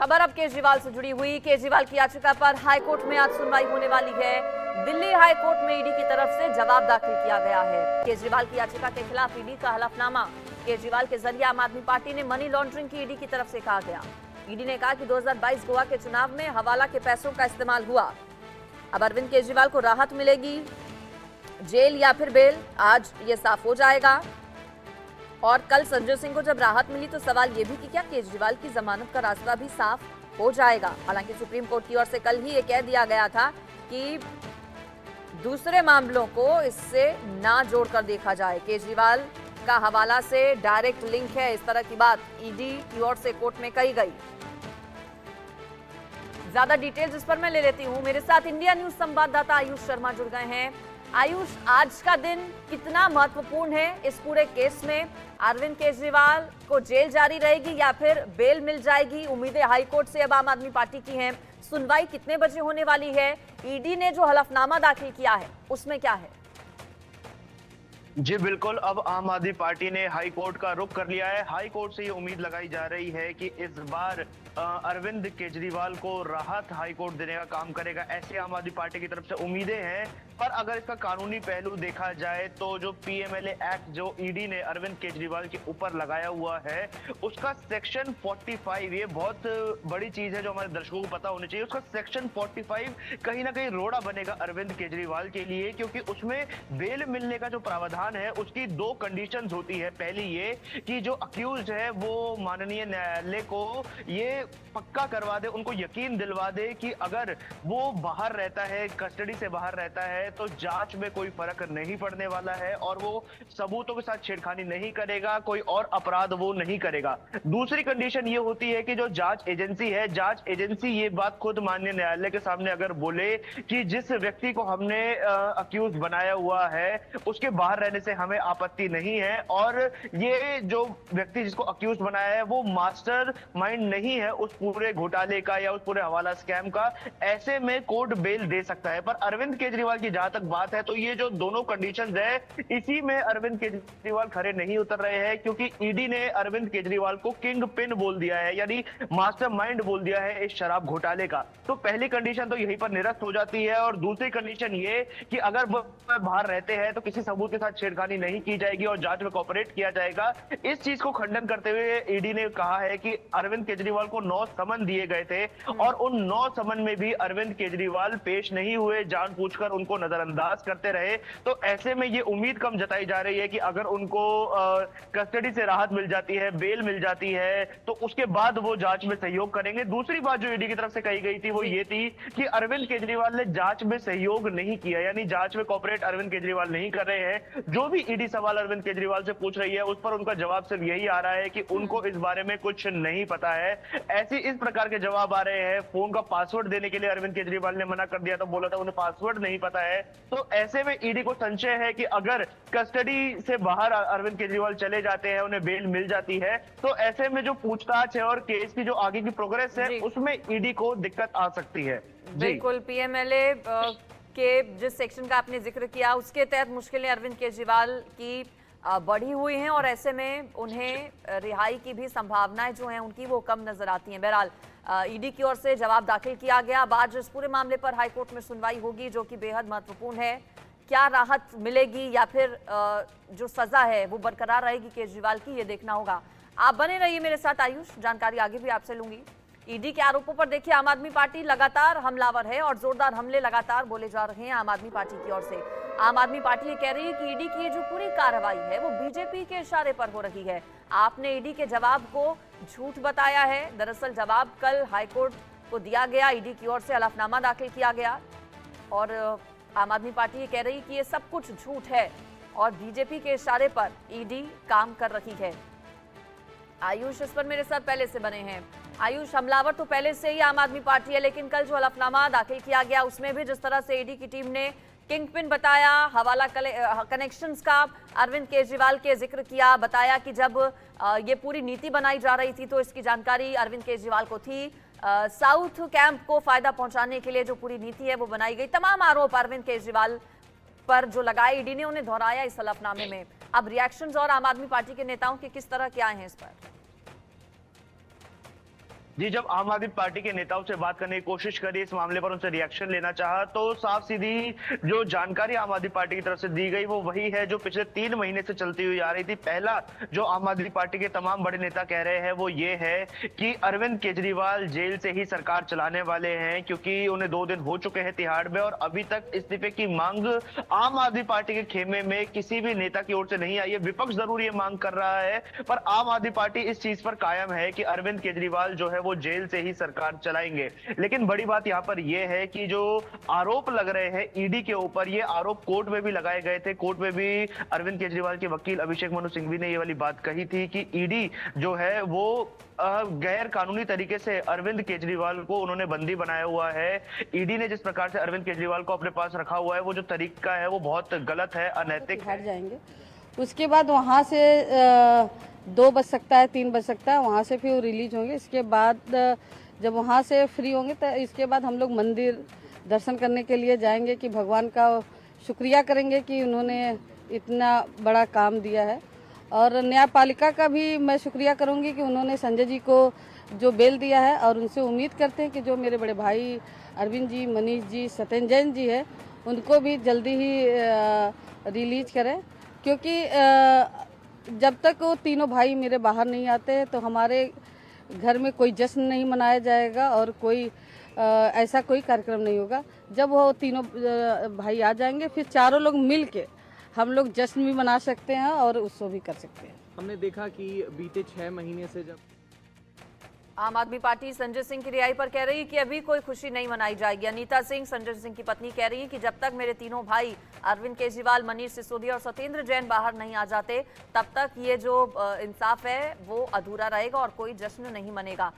खबर अब केजरीवाल से जुड़ी हुई। केजरीवाल की याचिका पर हाईकोर्ट में आज सुनवाई होने वाली है। दिल्ली हाईकोर्ट में ईडी की तरफ से जवाब दाखिल किया गया है। केजरीवाल की याचिका के खिलाफ ईडी का हलफनामा केजरीवाल के जरिए आम आदमी पार्टी ने मनी लॉन्ड्रिंग की ईडी की तरफ से कहा गया। ईडी ने कहा कि 2022 गोवा के चुनाव में हवाला के पैसों का इस्तेमाल हुआ। अब अरविंद केजरीवाल को राहत मिलेगी, जेल या फिर बेल, आज ये साफ हो जाएगा। और कल संजय सिंह को जब राहत मिली तो सवाल ये भी कि क्या केजरीवाल की जमानत का रास्ता भी साफ हो जाएगा। हालांकि सुप्रीम कोर्ट की ओर से कल ही ये कह दिया गया था कि दूसरे मामलों को इससे ना जोड़कर देखा जाए। केजरीवाल का हवाला से डायरेक्ट लिंक है, इस तरह की बात ईडी की ओर से कोर्ट में कही गई। ज्यादा डिटेल्स इस पर मैं ले लेती हूं। मेरे साथ इंडिया न्यूज संवाददाता आयुष शर्मा जुड़ गए हैं। आयुष, आज का दिन कितना महत्वपूर्ण है इस पूरे केस में? अरविंद केजरीवाल को जेल जारी रहेगी या फिर बेल मिल जाएगी? उम्मीदें हाईकोर्ट से अब आम आदमी पार्टी की हैं। सुनवाई कितने बजे होने वाली है? ईडी ने जो हलफनामा दाखिल किया है उसमें क्या है? जी बिल्कुल, अब आम आदमी पार्टी ने हाई कोर्ट का रुख कर लिया है। हाई कोर्ट से ये उम्मीद लगाई जा रही है कि इस बार अरविंद केजरीवाल को राहत हाई कोर्ट देने का काम करेगा, ऐसे आम आदमी पार्टी की तरफ से उम्मीदें हैं। पर अगर इसका कानूनी पहलू देखा जाए तो जो पीएमएलए एक्ट जो ईडी ने अरविंद केजरीवाल के ऊपर लगाया हुआ है, उसका सेक्शन 45, ये बहुत बड़ी चीज है जो हमारे दर्शकों को पता होनी चाहिए। उसका सेक्शन 45 कहीं ना कहीं रोड़ा बनेगा अरविंद केजरीवाल के लिए, क्योंकि उसमें बेल मिलने का जो प्रावधान है उसकी दो कंडीशंस होती है। पहली ये कि जो अक्यूज्ड है वो माननीय न्यायालय को ये पक्का करवा दे, उनको यकीन दिलवा दे कि अगर वो बाहर रहता है, कस्टडी से बाहर रहता है, तो जांच में कोई फर्क नहीं पड़ने वाला है और वो सबूतों के साथ छेड़खानी नहीं करेगा, कोई और अपराध वो नहीं करेगा। दूसरी कंडीशन ये होती है कि जो जांच एजेंसी है, जांच एजेंसी ये बात खुद माननीय न्यायालय के सामने अगर बोले कि जिस व्यक्ति को हमने अक्यूज बनाया हुआ है उसके बाहर रहने से हमें आपत्ति नहीं है, और ये जो व्यक्ति जिसको अक्यूज बनाया है वो मास्टर माइंड नहीं है उस पूरे घोटाले का या उस पूरे हवाला स्कैम का, ऐसे में कोर्ट बेल दे सकता है। पर अरविंद केजरीवाल की जहां तक बात है तो ये जो दोनों कंडीशंस है, इसी में अरविंद केजरीवाल खरे नहीं उतर रहे हैं, क्योंकि ईडी ने अरविंद केजरीवाल को किंग पिन बोल दिया है, यानी मास्टरमाइंड बोल दिया है इस शराब घोटाले का। तो पहली कंडीशन तो यहीं पर निरस्त हो जाती है, और दूसरी कंडीशन ये कि अगर वो बाहर रहते हैं तो किसी सबूत के साथ छेड़खानी नहीं की जाएगी और जांच में कोऑपरेट किया जाएगा। इस चीज को खंडन करते हुए ईडी ने कहा है कि अरविंद केजरीवाल को 9 समन दिए गए थे और उन 9 समन में भी अरविंद केजरीवाल पेश नहीं हुए, जानबूझकर उनको नजरअंदाज करते रहे। तो ऐसे में ये उम्मीद कम जताई जा रही है कि अगर उनको कस्टडी से राहत मिल जाती है, बेल मिल जाती है, तो उसके बाद वो जांच में सहयोग करेंगे। दूसरी बात जो ईडी की तरफ से कही गई थी वो ये थी कि अरविंद केजरीवाल ने जांच में सहयोग नहीं किया, यानी जांच में कोऑपरेट अरविंद केजरीवाल नहीं कर रहे हैं। जो भी ईडी सवाल अरविंद केजरीवाल से पूछ रही है उस पर उनका जवाब सिर्फ यही आ रहा है कि उनको इस बारे में कुछ नहीं पता है। ऐसी इस प्रकार के जवाब आ रहे हैं। फोन का पासवर्ड देने के लिए अरविंद केजरीवाल ने मना कर दिया था, बोला था उन्हें पासवर्ड नहीं पता है। तो ऐसे में ईडी को संशय है कि अगर कस्टडी से बाहर अरविंद केजरीवाल चले जाते हैं, उन्हें बेल मिल जाती है, तो ऐसे में जो पूछताछ है और केस की जो आगे की प्रोग्रेस है उसमें ईडी को दिक्कत आ सकती है। बिल्कुल, पीएमएलए के जिस सेक्शन का आपने जिक्र किया उसके तहत मुश्किलें अरविंद केजरीवाल की बढ़ी हुई हैं और ऐसे में उन्हें रिहाई की भी संभावनाएं जो हैं उनकी वो कम नजर आती हैं। बहरहाल ईडी की ओर से जवाब दाखिल किया गया। अब आज इस पूरे मामले पर हाईकोर्ट में सुनवाई होगी जो कि बेहद महत्वपूर्ण है। क्या राहत मिलेगी या फिर जो सजा है वो बरकरार रहेगी केजरीवाल की, ये देखना होगा। आप बने रहिए मेरे साथ आयुष, जानकारी आगे भी आपसे लूंगी। ईडी के आरोपों पर देखिए आम आदमी पार्टी लगातार हमलावर है और जोरदार हमले लगातार बोले जा रहे हैं आम आदमी पार्टी की ओर से। आम आदमी पार्टी ये कह रही है कि ईडी की ये जो पूरी कार्रवाई है वो बीजेपी के इशारे पर हो रही है। आपने ईडी के जवाब को झूठ बताया है। दरअसल जवाब कल हाईकोर्ट को दिया गया, ईडी की ओर से हलफनामा दाखिल किया गया और आम आदमी पार्टी ये कह रही कि ये सब कुछ झूठ है और बीजेपी के इशारे पर ईडी काम कर रही है। आयुष इस पर मेरे साथ पहले से बने हैं। आयुष, हमलावर तो पहले से ही आम आदमी पार्टी है, लेकिन कल जो हलफनामा दाखिल किया गया उसमें भी जिस तरह से ईडी की टीम ने किंगपिन बताया, हवाला कनेक्शंस का अरविंद केजरीवाल के जिक्र किया, बताया कि जब ये पूरी नीति बनाई जा रही थी तो इसकी जानकारी अरविंद केजरीवाल को थी। साउथ कैंप को फायदा पहुंचाने के लिए जो पूरी नीति है वो बनाई गई। तमाम आरोप अरविंद केजरीवाल पर जो लगाए ईडी ने उन्हें दोहराया इस हलफनामे में। अब रिएक्शंस और आम आदमी पार्टी के नेताओं के किस तरह के आए हैं इस पर? जी, जब आम आदमी पार्टी के नेताओं से बात करने की कोशिश करी इस मामले पर, उनसे रिएक्शन लेना चाहा, तो साफ सीधी जो जानकारी आम आदमी पार्टी की तरफ से दी गई वो वही है जो पिछले 3 महीने से चलती हुई आ रही थी। पहला जो आम आदमी पार्टी के तमाम बड़े नेता कह रहे हैं वो ये है कि अरविंद केजरीवाल जेल से ही सरकार चलाने वाले हैं, क्योंकि उन्हें 2 दिन हो चुके हैं तिहाड़ में और अभी तक इस्तीफे की मांग आम आदमी पार्टी के खेमे में किसी भी नेता की ओर से नहीं आई है। विपक्ष जरूर ये मांग कर रहा है, पर आम आदमी पार्टी इस चीज पर कायम है कि अरविंद केजरीवाल जो है वो जेल से ही सरकार चलाएंगे। लेकिन बड़ी बात यहाँ पर यह है कि जो आरोप लग रहे हैं ईडी के ऊपर, ये आरोप कोर्ट में भी लगाए गए थे। कोर्ट में भी अरविंद केजरीवाल के वकील अभिषेक मनु सिंघवी ने ये वाली बात कही थी कि ईडी जो है वो गैर कानूनी तरीके से अरविंद केजरीवाल को उन्होंने बंदी बनाया हुआ है। ईडी ने जिस प्रकार से अरविंद केजरीवाल को अपने पास रखा हुआ है, वो जो तरीका है वो बहुत गलत है, अनैतिक है। हट जाएंगे, उसके बाद वहाँ से 2 बज सकता है, 3 बज सकता है, वहाँ से फिर वो रिलीज होंगे। इसके बाद जब वहाँ से फ्री होंगे तो इसके बाद हम लोग मंदिर दर्शन करने के लिए जाएंगे कि भगवान का शुक्रिया करेंगे कि उन्होंने इतना बड़ा काम दिया है। और न्यायपालिका का भी मैं शुक्रिया करूंगी कि उन्होंने संजय जी को जो बेल दिया है, और उनसे उम्मीद करते हैं कि जो मेरे बड़े भाई अरविंद जी, मनीष जी, सत्येंद्र जैन जी है, उनको भी जल्दी ही रिलीज करें, क्योंकि जब तक वो तीनों भाई मेरे बाहर नहीं आते तो हमारे घर में कोई जश्न नहीं मनाया जाएगा और कोई ऐसा कोई कार्यक्रम नहीं होगा। जब वो तीनों भाई आ जाएंगे फिर चारों लोग मिल के हम लोग जश्न भी मना सकते हैं और उत्सव भी कर सकते हैं। हमने देखा कि बीते 6 महीने से जब आम आदमी पार्टी संजय सिंह की रिहाई पर कह रही है कि अभी कोई खुशी नहीं मनाई जाएगी। अनीता सिंह, संजय सिंह की पत्नी, कह रही है कि जब तक मेरे तीनों भाई अरविंद केजरीवाल, मनीष सिसोदिया और सत्येंद्र जैन बाहर नहीं आ जाते, तब तक ये जो इंसाफ है वो अधूरा रहेगा और कोई जश्न नहीं मनेगा।